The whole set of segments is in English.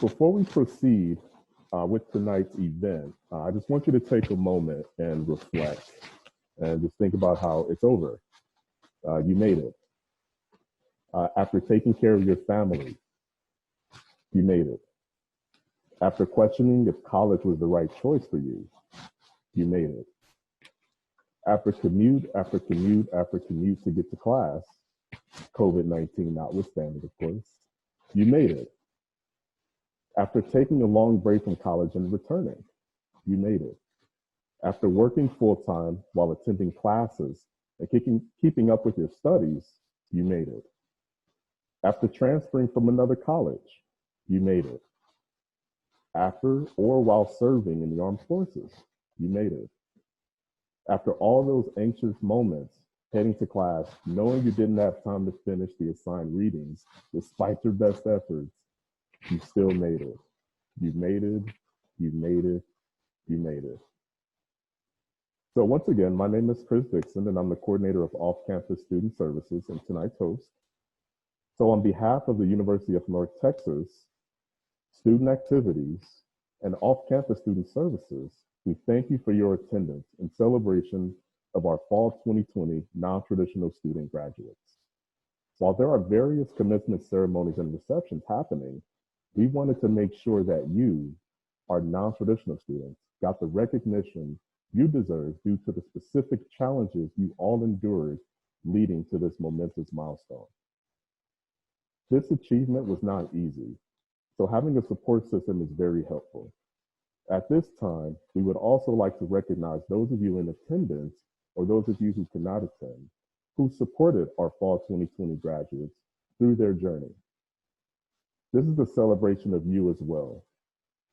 Before we proceed with tonight's event, I just want you to take a moment and reflect and just think about how it's over. You made it. After taking care of your family, you made it. After questioning if college was the right choice for you, you made it. After commute after commute after commute to get to class, COVID-19 notwithstanding, of course, you made it. After taking a long break from college and returning, you made it. After working full-time while attending classes and keeping up with your studies, you made it. After transferring from another college, you made it. After or while serving in the armed forces, you made it. After all those anxious moments, heading to class, knowing you didn't have time to finish the assigned readings, despite your best efforts, you still made it. You made it, you made it, you made it. So once again, my name is Chris Dixon, and I'm the coordinator of Off-Campus Student Services and tonight's host. So on behalf of the University of North Texas, Student Activities, and Off-Campus Student Services, we thank you for your attendance in celebration of our Fall 2020 non-traditional student graduates. While there are various commencement ceremonies and receptions happening, we wanted to make sure that you, our non-traditional students, got the recognition you deserve due to the specific challenges you all endured leading to this momentous milestone. This achievement was not easy, so having a support system is very helpful. At this time, we would also like to recognize those of you in attendance or those of you who could not attend, who supported our Fall 2020 graduates through their journey. This is a celebration of you as well.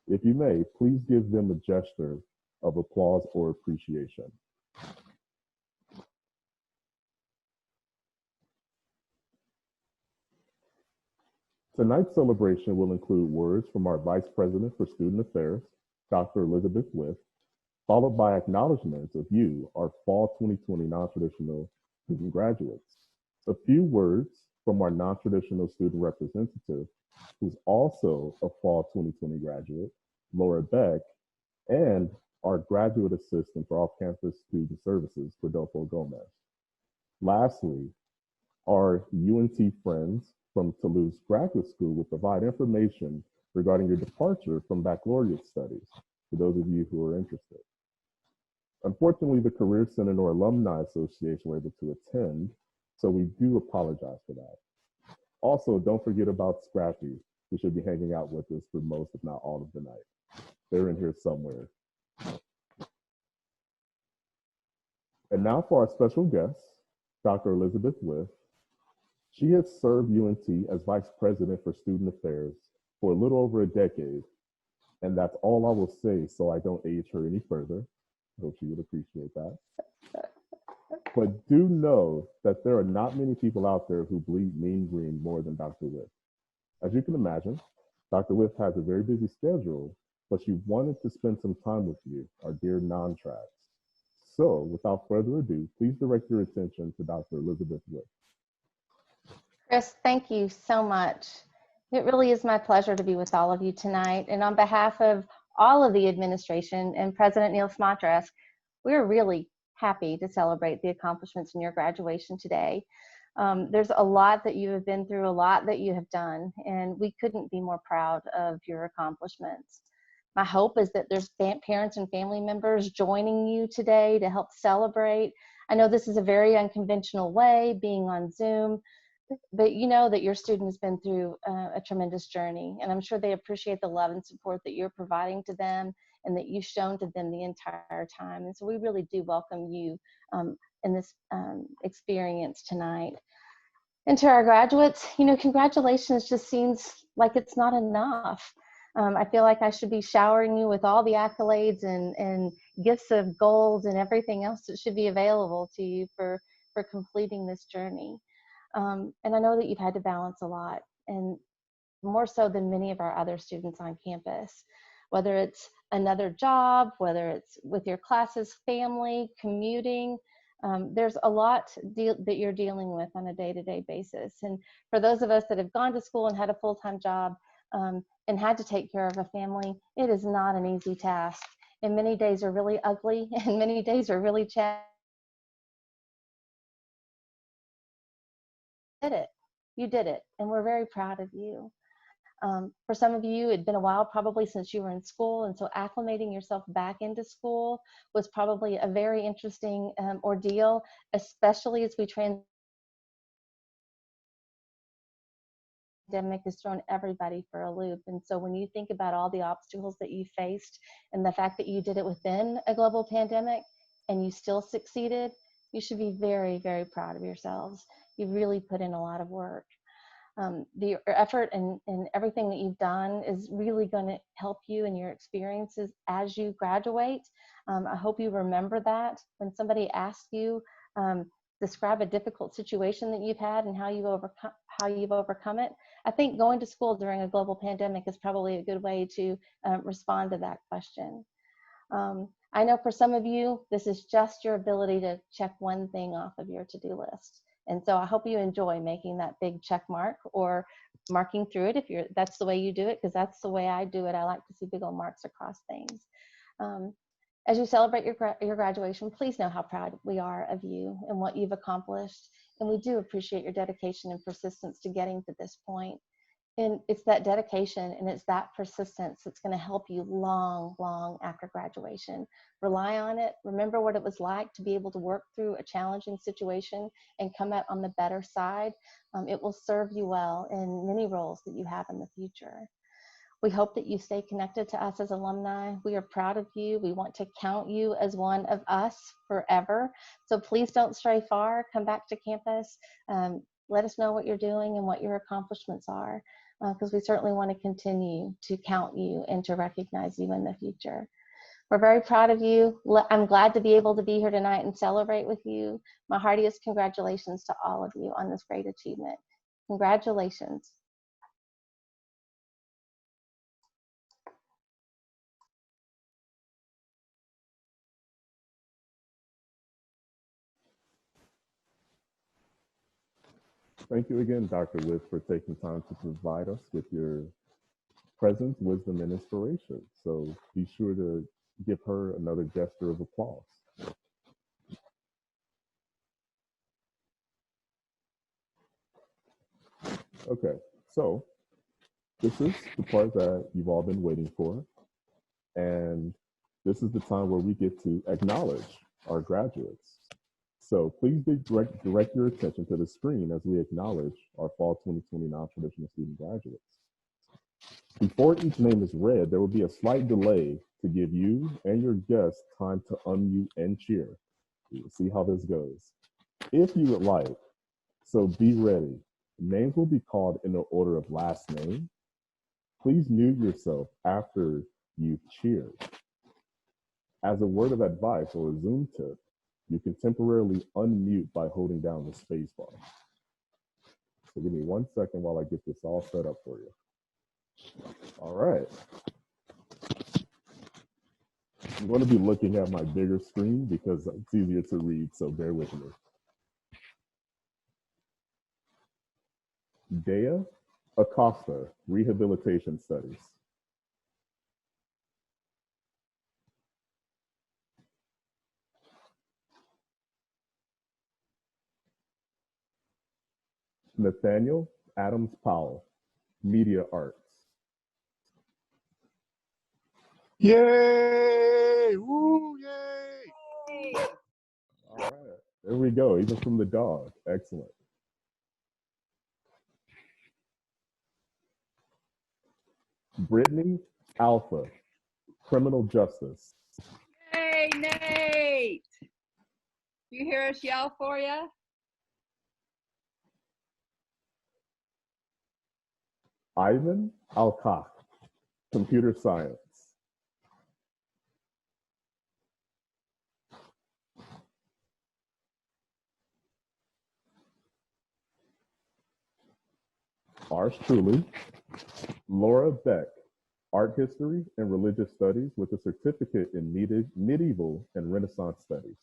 If you may, please give them a gesture of applause or appreciation. Tonight's celebration will include words from our Vice President for Student Affairs, Dr. Elizabeth With, followed by acknowledgments of you, our Fall 2020 non-traditional student graduates. A few words from our non-traditional student representative, who's also a Fall 2020 graduate, Laura Beck, and our graduate assistant for off-campus student services, Rodolfo Gomez. Lastly, our UNT friends from Toulouse Graduate School will provide information regarding your departure from baccalaureate studies for those of you who are interested. Unfortunately, the Career Center or Alumni Association were able to attend, so we do apologize for that. Also, don't forget about Scrappy, who should be hanging out with us for most, if not all of the night. They're in here somewhere. And now for our special guest, Dr. Elizabeth With. She has served UNT as Vice President for Student Affairs for a little over a decade, and that's all I will say so I don't age her any further. I hope she would appreciate that. But do know that there are not many people out there who bleed mean green more than Dr. With. As you can imagine, Dr. With has a very busy schedule, but she wanted to spend some time with you, our dear non-trads. So without further ado, please direct your attention to Dr. Elizabeth With. Chris, thank you so much. It really is my pleasure to be with all of you tonight. And on behalf of all of the administration and President Neil Smatras, we're really happy to celebrate the accomplishments in your graduation today. There's a lot that you have been through, a lot that you have done, and we couldn't be more proud of your accomplishments. My hope is that there's parents and family members joining you today to help celebrate. I know this is a very unconventional way, being on Zoom, but you know that your student has been through a tremendous journey, and I'm sure they appreciate the love and support that you're providing to them and that you've shown to them the entire time. And so we really do welcome you in this experience tonight. And to our graduates, you know, congratulations just seems like it's not enough. I feel like I should be showering you with all the accolades and gifts of gold and everything else that should be available to you for completing this journey. And I know that you've had to balance a lot, and more so than many of our other students on campus, whether it's another job, whether it's with your classes, family, commuting. There's a lot that you're dealing with on a day-to-day basis. And for those of us that have gone to school and had a full-time job, and had to take care of a family. It is not an easy task. And many days are really ugly and many days are really challenging. You did it, and we're very proud of you. For some of you, it'd been a while probably since you were in school, and so acclimating yourself back into school was probably a very interesting ordeal, especially as we pandemic has thrown everybody for a loop. And so when you think about all the obstacles that you faced and the fact that you did it within a global pandemic and you still succeeded, you should be very, very proud of yourselves. You really put in a lot of work. Your effort and everything that you've done is really going to help you in your experiences as you graduate. I hope you remember that when somebody asks you, describe a difficult situation that you've had and how you've overcome it. I think going to school during a global pandemic is probably a good way to respond to that question. I know for some of you, this is just your ability to check one thing off of your to-do list. And so I hope you enjoy making that big check mark or marking through it if that's the way you do it, because that's the way I do it. I like to see big old marks across things. As you celebrate your graduation, please know how proud we are of you and what you've accomplished. And we do appreciate your dedication and persistence to getting to this point. And it's that dedication and it's that persistence that's going to help you long, long after graduation. Rely on it. Remember what it was like to be able to work through a challenging situation and come out on the better side. It will serve you well in many roles that you have in the future. We hope that you stay connected to us as alumni. We are proud of you. We want to count you as one of us forever. So please don't stray far. Come back to campus. Let us know what you're doing and what your accomplishments are, because we certainly want to continue to count you and to recognize you in the future. We're very proud of you. I'm glad to be able to be here tonight and celebrate with you. My heartiest congratulations to all of you on this great achievement. Congratulations. Thank you again, Dr. Witt, for taking time to provide us with your presence, wisdom, and inspiration. So be sure to give her another gesture of applause. Okay, so this is the part that you've all been waiting for. And this is the time where we get to acknowledge our graduates. So please direct your attention to the screen as we acknowledge our Fall 2020 non-traditional student graduates. Before each name is read, there will be a slight delay to give you and your guests time to unmute and cheer. We will see how this goes. If you would like, so be ready. Names will be called in the order of last name. Please mute yourself after you've cheered. As a word of advice or a Zoom tip, you can temporarily unmute by holding down the space bar. So give me 1 second while I get this all set up for you. All right. I'm going to be looking at my bigger screen because it's easier to read, so bear with me. Dea Acosta, Rehabilitation Studies. Nathaniel Adams Powell, Media Arts. Yay! Woo! Yay! All right, there we go, even from the dog. Excellent. Brittany Alpha, Criminal Justice. Hey, Nate! You hear us yell for you? Ivan Alcock, Computer Science. Ours truly, Laura Beck, Art History and Religious Studies with a certificate in Medieval and Renaissance Studies.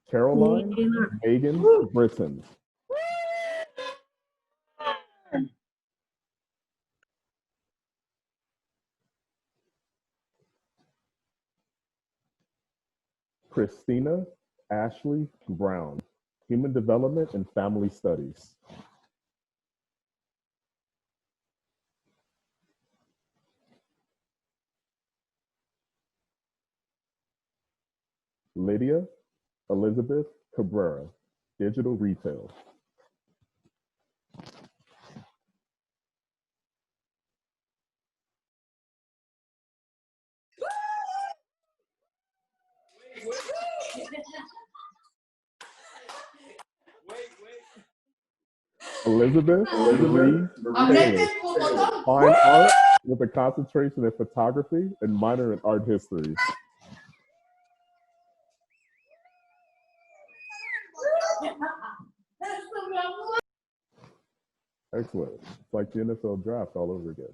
Caroline Megan Britton. Christina Ashley Brown, Human Development and Family Studies. Lydia Elizabeth Cabrera, Digital Retail. Elizabeth Lee Taylor, fine art with a concentration in photography and minor in art history. Excellent. It's like the NFL draft all over again.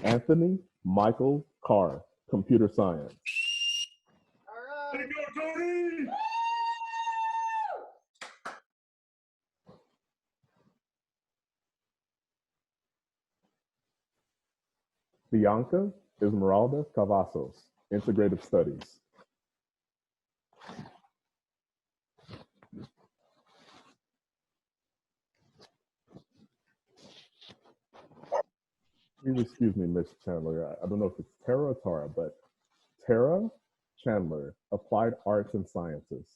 Anthony Michael Carr, Computer Science. Way to go, Tony! Bianca Esmeralda Cavazos, Integrative Studies. Please excuse me, Miss Chandler. I don't know if it's Tara or Tara, but Tara Chandler, Applied Arts and Sciences.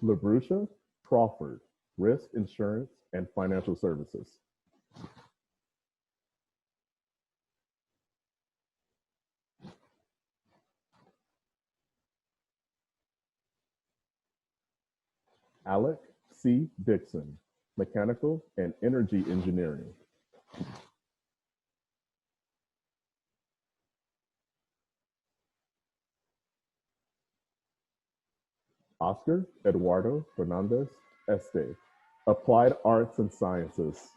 LaBrucia Crawford, Risk, Insurance, and Financial Services. Alec C. Dixon, Mechanical and Energy Engineering. Oscar Eduardo Fernandez Este, Applied Arts and Sciences.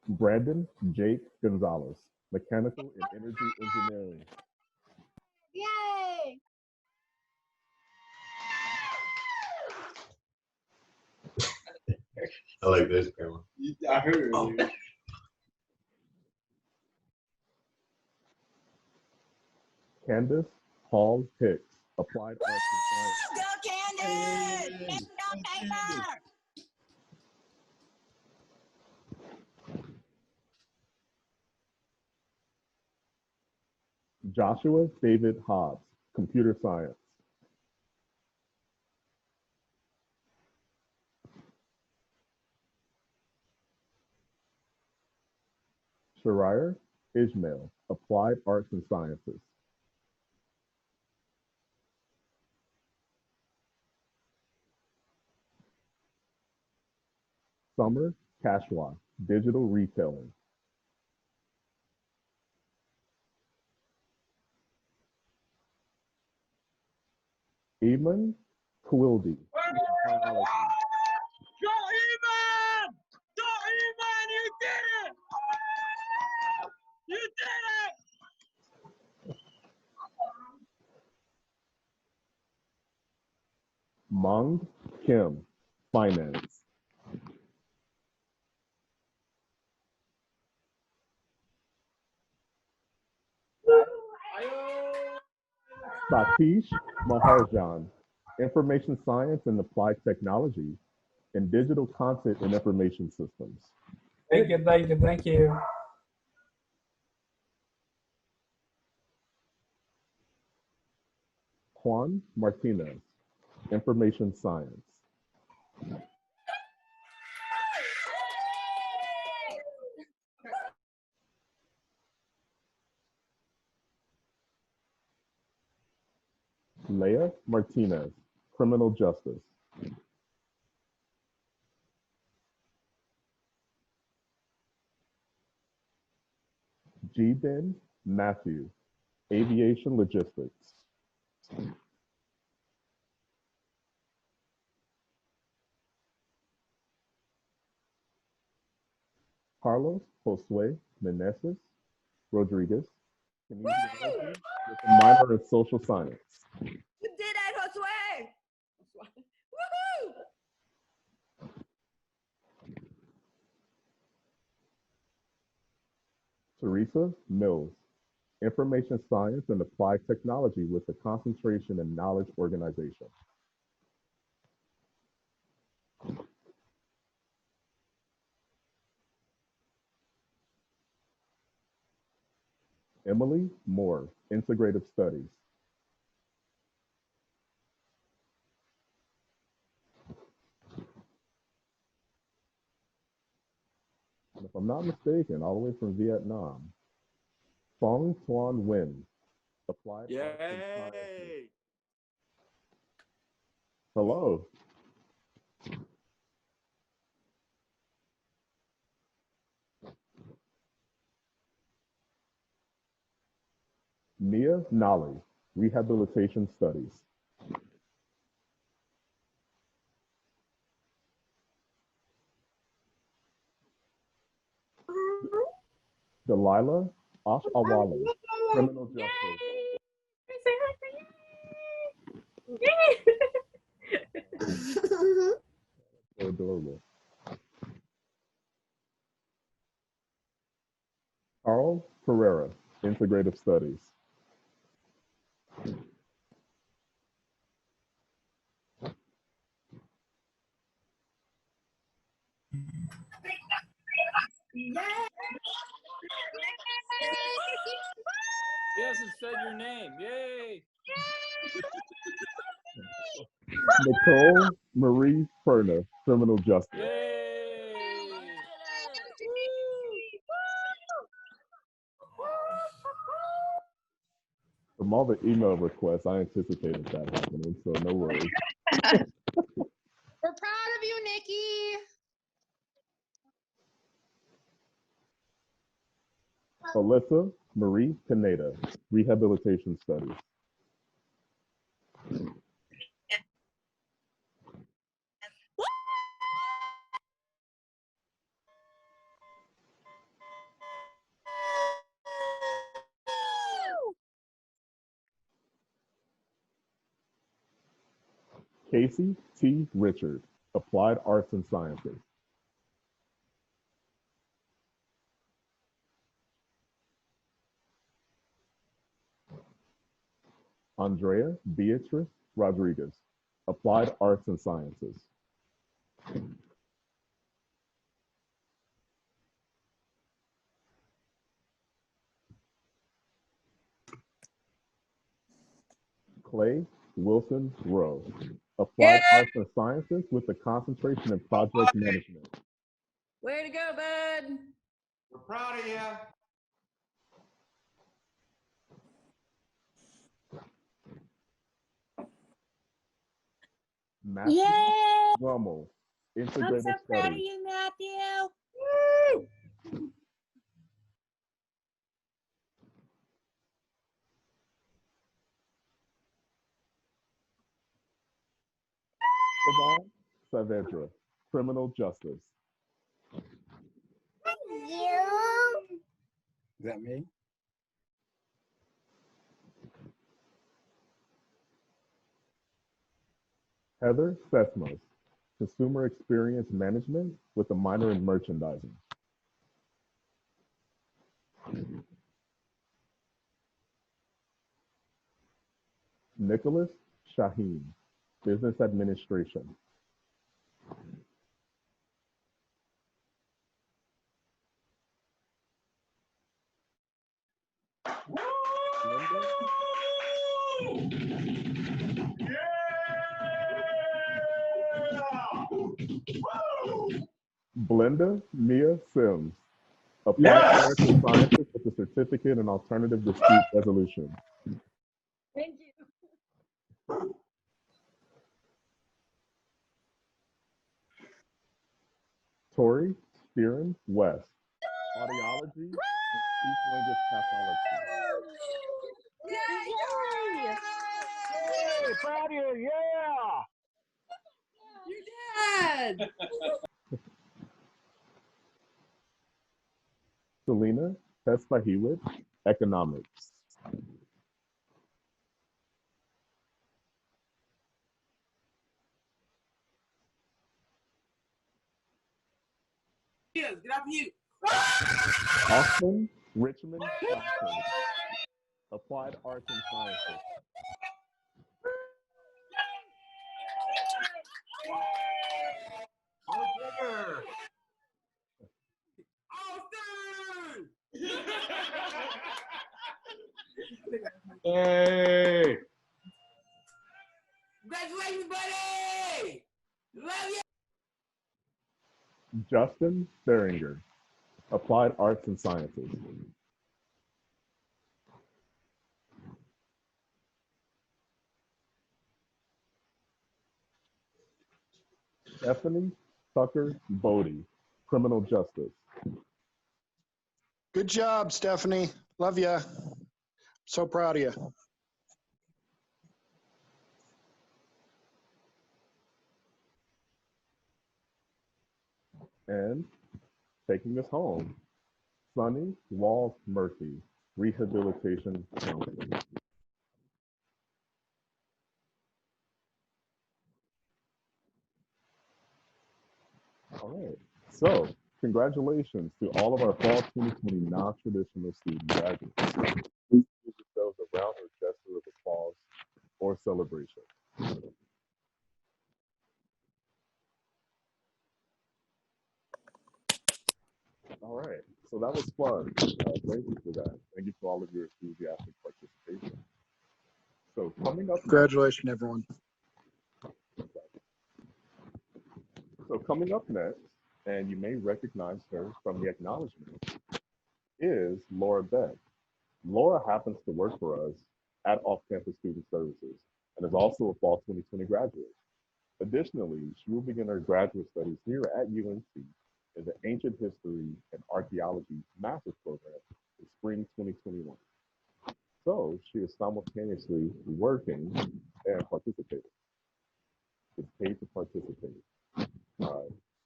Brandon Jake Gonzalez, Mechanical and Energy Engineering. Yay! I like this camera. I heard it. Candace Hall Hicks, Applied Arts and Sciences. Go Candace! Paper, paper! Joshua David Hobbs, Computer Science. Shariah Ishmael, Applied Arts and Sciences. Summer Kashwa, Digital Retailing. Eamon Quildy, Biology. Go Eman! Go Eman! You did it! You did it! Mong Kim, Finance. Satish Maharjan, Information Science and Applied Technology, and Digital Content and Information Systems. Thank you, thank you, thank you. Juan Martinez, Information Science. Leah Martinez, Criminal Justice. G-Ben Matthew, Aviation Logistics. Carlos Josue Meneses Rodriguez, Community Development with a minor in Social Science. You did that, Josue. Woohoo! Teresa Mills, Information Science and Applied Technology with a concentration in Knowledge Organization. Emily Moore, Integrative Studies. And if I'm not mistaken, all the way from Vietnam, Phong Tuan Nguyen, Applied Arts and Sciences. Yay! Hello. Mia Nali, Rehabilitation Studies. Delilah Ashawala, Criminal Justice. So adorable. Carl Pereira, Integrative Studies. Yes, it said your name. Yay! Nicole Marie Ferner, Criminal Justice. Yay! From all the email requests, I anticipated that happening, so no worries. We're proud of you, Nikki. Alyssa Marie Pineda, Rehabilitation Studies. Casey T. Richard, Applied Arts and Sciences. Andrea Beatrice Rodriguez, Applied Arts and Sciences. Clay Wilson Rowe, Applied Arts and Sciences with a concentration in project management. Way to go, bud. We're proud of you. Matthew Yay! Rummel, I'm Integrative so proud of Studies. you, Matthew. Siobhan Saavedra, Criminal Justice. You. Is that me? Heather Sesmos, Consumer Experience Management with a minor in merchandising. Nicholas Shaheen, Business Administration. Blenda Mia Sims, Applied Arts and Sciences with a certificate in alternative dispute resolution. Thank you. Tori Spearin West, Audiology speech language pathology. Hey, proud of you, yeah! You did. Selena Tesfahiwit, economics. Yes, get off mute. Austin Richmond Clapton, applied arts and sciences. Alexander! Hey! Congratulations, buddy! Love you! Justin Theringer, applied arts and sciences. Stephanie Tucker Bodie, criminal justice. Good job, Stephanie. Love ya. So proud of you. And taking us home, Sunny Walls Murphy, rehabilitation counselor. All right, so congratulations to all of our fall 2020 non-traditional student graduates. Please give yourselves a round of gesture of applause or celebration. All right, so that was fun. Thank you for that. Thank you for all of your enthusiastic participation. So coming up Congratulations, everyone. next, and you may recognize her from the acknowledgement, is Laura Beck. Laura happens to work for us at Off-Campus Student Services and is also a fall 2020 graduate. Additionally, she will begin her graduate studies here at UNT in the Ancient History and Archaeology Master's Program in spring 2021. So she is simultaneously working and participating. It's paid to participate.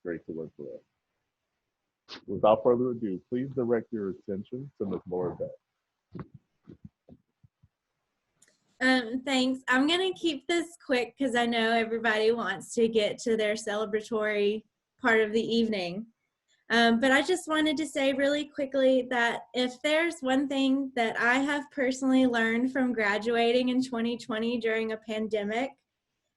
Great to work for us. Without further ado, please direct your attention to Ms. Laura Beck. Thanks. I'm going to keep this quick because I know everybody wants to get to their celebratory part of the evening. But I just wanted to say really quickly that if there's one thing that I have personally learned from graduating in 2020 during a pandemic,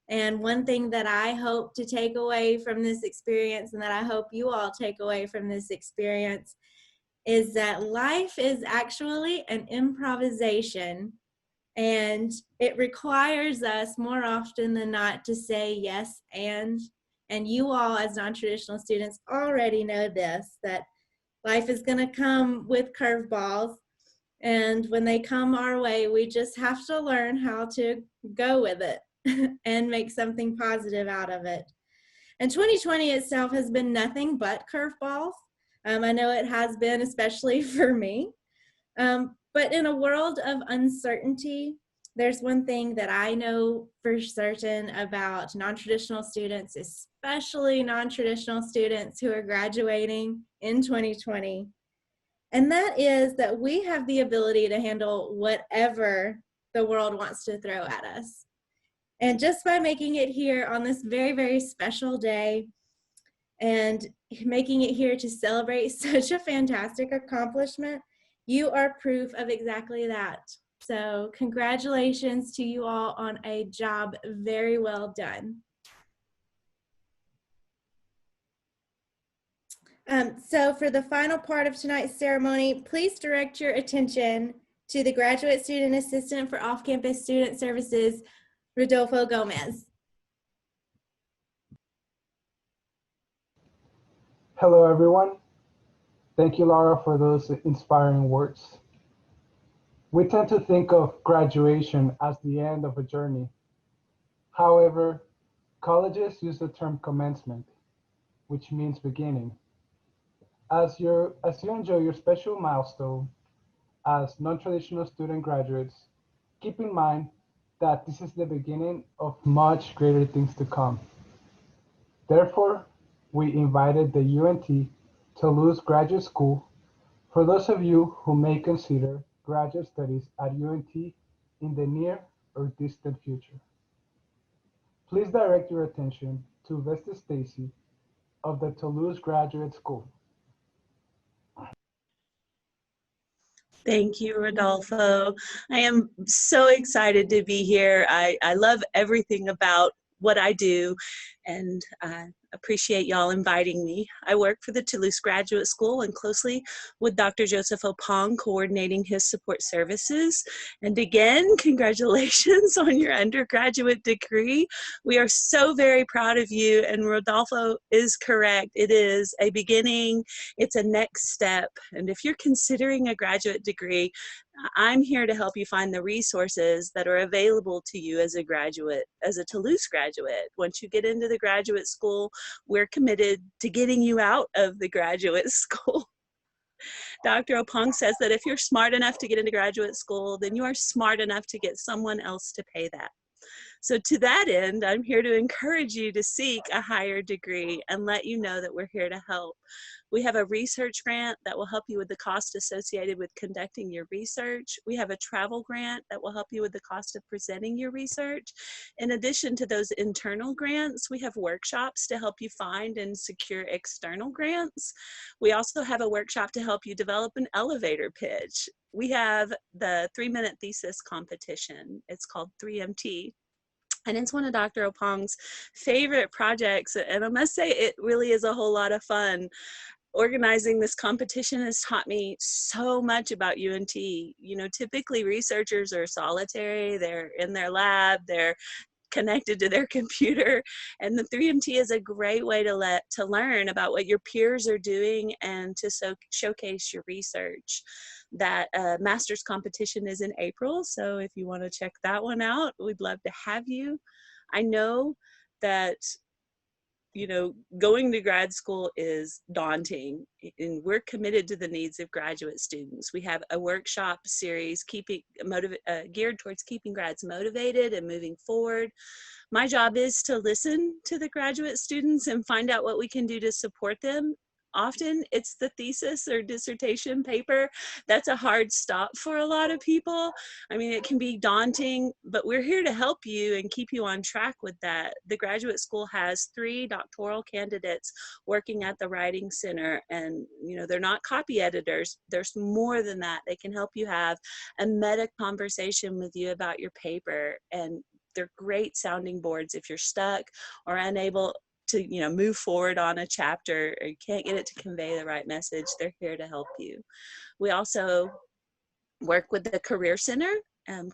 and one thing that I hope to take away from this experience and that I hope you all take away from this experience, is that life is actually an improvisation. And it requires us more often than not to say yes and you all as non-traditional students already know this, that life is going to come with curveballs. And when they come our way, we just have to learn how to go with it and make something positive out of it. And 2020 itself has been nothing but curveballs. I know it has been, especially for me. But in a world of uncertainty, there's one thing that I know for certain about non-traditional students, especially non-traditional students who are graduating in 2020. And that is that we have the ability to handle whatever the world wants to throw at us. And just by making it here on this very, very special day and making it here to celebrate such a fantastic accomplishment, you are proof of exactly that. So congratulations to you all on a job very well done. So for the final part of tonight's ceremony, please direct your attention to the Graduate Student Assistant for Off-Campus Student Services, Rodolfo Gomez. Hello, everyone. Thank you, Laura, for those inspiring words. We tend to think of graduation as the end of a journey. However, colleges use the term commencement, which means beginning. As you enjoy your special milestone, as non-traditional student graduates, keep in mind that this is the beginning of much greater things to come. Therefore, we invited the UNT Toulouse Graduate School for those of you who may consider graduate studies at UNT in the near or distant future. Please direct your attention to Vesta Stacy of the Toulouse Graduate School. Thank you, Rodolfo. I am so excited to be here. I love everything about what I do, and I appreciate y'all inviting me. I work for the Toulouse Graduate School and closely with Dr. Joseph Opong, coordinating his support services. And again, congratulations on your undergraduate degree. We are so very proud of you, and Rodolfo is correct. It is a beginning, it's a next step. And if you're considering a graduate degree, I'm here to help you find the resources that are available to you as a graduate, as a Toulouse graduate. Once you get into the graduate school, we're committed to getting you out of the graduate school. Dr. Opong says that if you're smart enough to get into graduate school, then you are smart enough to get someone else to pay that. So to that end, I'm here to encourage you to seek a higher degree and let you know that we're here to help. We have a research grant that will help you with the cost associated with conducting your research. We have a travel grant that will help you with the cost of presenting your research. In addition to those internal grants, we have workshops to help you find and secure external grants. We also have a workshop to help you develop an elevator pitch. We have the 3-minute thesis competition. It's called 3MT. And it's one of Dr. Opong's favorite projects. And I must say, it really is a whole lot of fun. Organizing this competition has taught me so much about UNT. You know, typically researchers are solitary, they're in their lab, they're connected to their computer, and the 3MT is a great way to learn about what your peers are doing and to showcase your research. That master's competition is in April, so if you want to check that one out, we'd love to have you. I know that, you know, going to grad school is daunting, and we're committed to the needs of graduate students. We have a workshop series geared towards keeping grads motivated and moving forward. My job is to listen to the graduate students and find out what we can do to support them. Often it's the thesis or dissertation paper that's a hard stop for a lot of people. I mean, it can be daunting, but we're here to help you and keep you on track with that. The graduate school has 3 doctoral candidates working at the Writing Center, and you know, they're not copy editors. There's more than that. They can help you have a meta conversation with you about your paper, and they're great sounding boards if you're stuck or unable to, you know, move forward on a chapter or you can't get it to convey the right message. They're here to help you. We also work with the Career Center.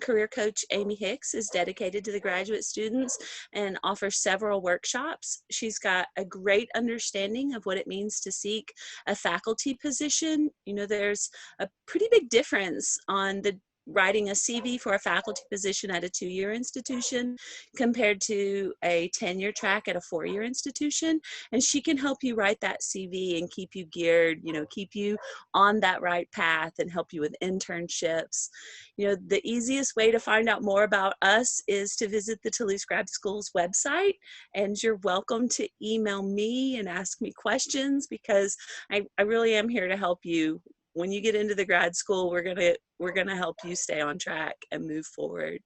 Career coach Amy Hicks is dedicated to the graduate students and offers several workshops. She's got a great understanding of what it means to seek a faculty position. You know, there's a pretty big difference on the writing a CV for a faculty position at a 2-year institution compared to a tenure track at a 4-year institution. And she can help you write that CV and keep you geared, you know, keep you on that right path and help you with internships. You know, the easiest way to find out more about us is to visit the Toulouse Grad School's website, and you're welcome to email me and ask me questions, because I really am here to help you. When you get into the grad school, we're gonna help you stay on track and move forward.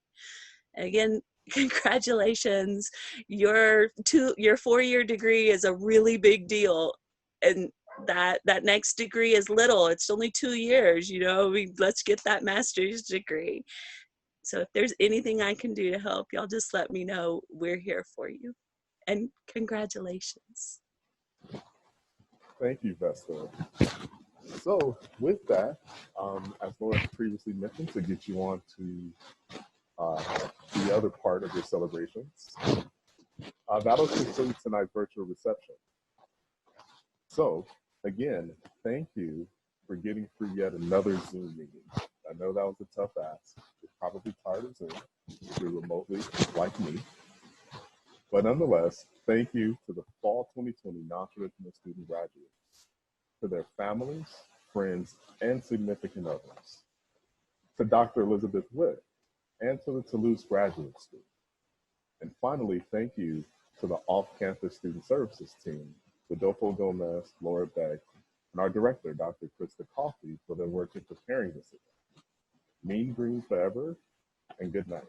Again, congratulations. Your 4-year degree is a really big deal, and that next degree is little. It's only 2 years, you know. Let's get that master's degree. So if there's anything I can do to help, y'all just let me know. We're here for you. And congratulations. Thank you, Vesta. So with that, as Laura previously mentioned, to get you on to the other part of your celebrations, that'll conclude tonight's virtual reception. So again, thank you for getting through yet another Zoom meeting. I know that was a tough ask. You're probably tired of Zoom if you're remotely like me. But nonetheless, thank you to the Fall 2020 non-traditional student graduates, to their families, friends, and significant others. to Dr. Elizabeth Witt, and to the Toulouse Graduate School. And finally, thank you to the off-campus student services team, Rodolfo Gomez, Laura Beck, and our director, Dr. Krista Coffey, for their work in preparing this event. Mean Green forever, and good night.